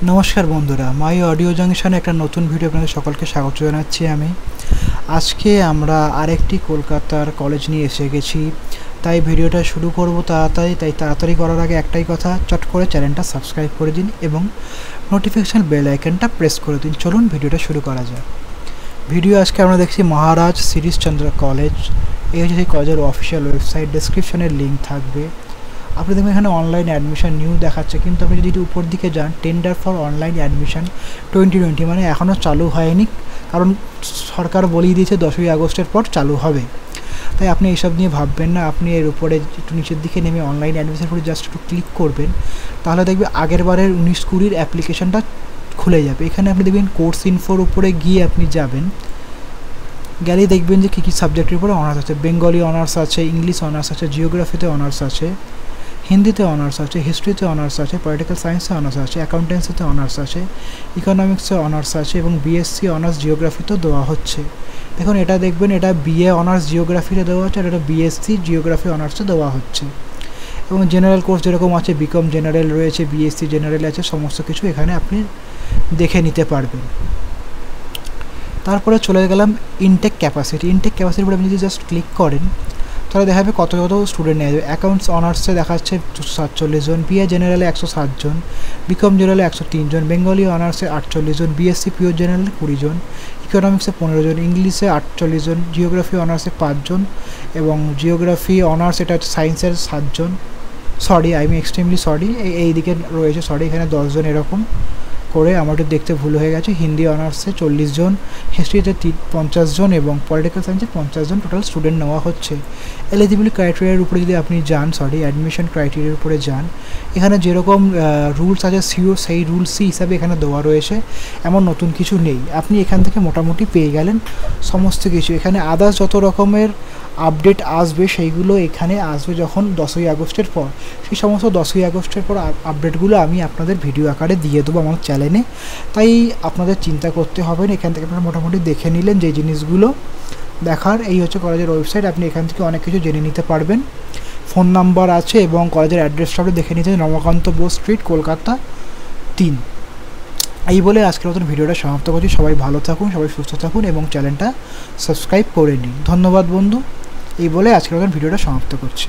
নমস্কার বন্ধুরা, মাই অডিও জাংশনে একটা নতুন ভিডিও আপনাদের সকলকে স্বাগত জানাচ্ছি। আমি আজকে আমরা আরেকটি কলকাতার কলেজ নিয়ে এসে গেছি, তাই ভিডিওটা শুরু করব তাড়াতাড়ি করার আগে একটাই কথা, চট করে চ্যানেলটা সাবস্ক্রাইব করে দিন এবং নোটিফিকেশান বেল আইকনটা প্রেস করে দিন। চলুন ভিডিওটা শুরু করা যাক। ভিডিও আজকে আমরা দেখছি মহারাজ শ্রীশচন্দ্র কলেজ। এই হচ্ছে সেই কলেজের অফিসিয়াল ওয়েবসাইট, ডেসক্রিপশনের লিঙ্ক থাকবে। আপনি দেখবেন এখানে অনলাইন অ্যাডমিশন নিউ দেখাচ্ছে, কিন্তু আপনি যদি উপর দিকে যান টেন্ডার ফর অনলাইন অ্যাডমিশন 2020 মানে এখনও চালু হয়নি, কারণ সরকার বলেই দিয়েছে 10ই আগস্টের পর চালু হবে। তাই আপনি এইসব নিয়ে ভাববেন না। আপনি এর উপরে একটু নিচের দিকে নেমে অনলাইন অ্যাডমিশন করে জাস্ট একটু ক্লিক করবেন, তাহলে দেখবে আগের বারের 19-20 অ্যাপ্লিকেশনটা খুলে যাবে। এখানে আপনি দেখবেন কোর্স ইনফোর উপরে গিয়ে আপনি যাবেন, গেলে দেখবেন যে কী কী সাবজেক্টের উপরে অনার্স আছে। বেঙ্গলি অনার্স আছে, ইংলিশ অনার্স আছে, জিওগ্রাফিতে অনার্স আছে, হিন্দিতে অনার্স আছে, হিস্ট্রিতে অনার্স আছে, পলিটিক্যাল সায়েন্সে অনার্স আছে, অ্যাকাউন্টেন্সিতে অনার্স আছে, ইকোনমিক্সে অনার্স আছে এবং বিএসসি অনার্স জিওগ্রাফিতেও দেওয়া হচ্ছে। দেখুন এটা দেখবেন, এটা বিএ অনার্স জিওগ্রাফিতে দেওয়া হচ্ছে আর এটা বিএসসি জিওগ্রাফি অনার্সে দেওয়া হচ্ছে। এবং জেনারেল কোর্স যেরকম আছে, বিকম জেনারেল রয়েছে, বিএসসি জেনারেল আছে, সমস্ত কিছু এখানে আপনি দেখে নিতে পারবেন। তারপরে চলে গেলাম ইনটেক ক্যাপাসিটি। ইনটেক ক্যাপাসিটির উপরে আপনি যদি জাস্ট ক্লিক করেন তাহলে দেখা যাবে কত স্টুডেন্ট নেওয়া যাবে। অ্যাকাউন্টস অনার্সে দেখাচ্ছে 247 জন, বিএ জেনারেলে 107 জন, বিকম জেনারেলে 103 জন, বেঙ্গলি অনার্সে 48 জন, বিএসসি পিওর জেনারেলে 20 জন, ইকোনমিক্সে 15 জন, ইংলিশে 48 জন, জিওগ্রাফি অনার্সে 5 জন এবং জিওগ্রাফি অনার্স এটা হচ্ছে সায়েন্সের 7 জন। Sorry, I am extremely sorry, এই দিকে রয়েছে, সরি এখানে 10 জন এরকম করে আমার একটু দেখতে ভুল হয়ে গেছে। হিন্দি অনার্সে 40 জন, হিস্ট্রিতে 50 জন এবং পলিটিক্যাল সায়েন্সে 50 জন টোটাল স্টুডেন্ট নেওয়া হচ্ছে। এলিজিবিলিটি ক্রাইটেরিয়ার উপরে যদি আপনি যান, অ্যাডমিশন ক্রাইটেরিয়ার উপরে যান, এখানে যেরকম রুলস আছে সেই রুলসই হিসাবে এখানে দেওয়া রয়েছে, এমন নতুন কিছু নেই। আপনি এখান থেকে মোটামুটি পেয়ে গেলেন সমস্ত কিছু। এখানে আদার্স যত রকমের আপডেট আসবে সেইগুলো এখানে আসবে যখন 10ই আগস্টের পর। সেই সমস্ত 10ই আগস্টের পর আপডেটগুলো আমি আপনাদের ভিডিও আকারে দিয়ে দেবো আমার চ্যানেলে, তাই আপনাদের চিন্তা করতে হবে না। এখান থেকে আপনারা মোটামুটি দেখে নিলেন যে জিনিসগুলো দেখার। এই হচ্ছে কলেজের ওয়েবসাইট, আপনি এখান থেকে অনেক কিছু জেনে নিতে পারবেন। ফোন নাম্বার আছে এবং কলেজের অ্যাড্রেসটা আপনি দেখে নিতে, রমাকান্ত বোস স্ট্রিট, কলকাতা 3। এই বলে আজকের মতন ভিডিওটা সমাপ্ত করছি। সবাই ভালো থাকুন, সবাই সুস্থ থাকুন এবং চ্যানেলটা সাবস্ক্রাইব করে নিন। ধন্যবাদ বন্ধু। এই বলে আজকের মতন ভিডিওটা সমাপ্ত করছি।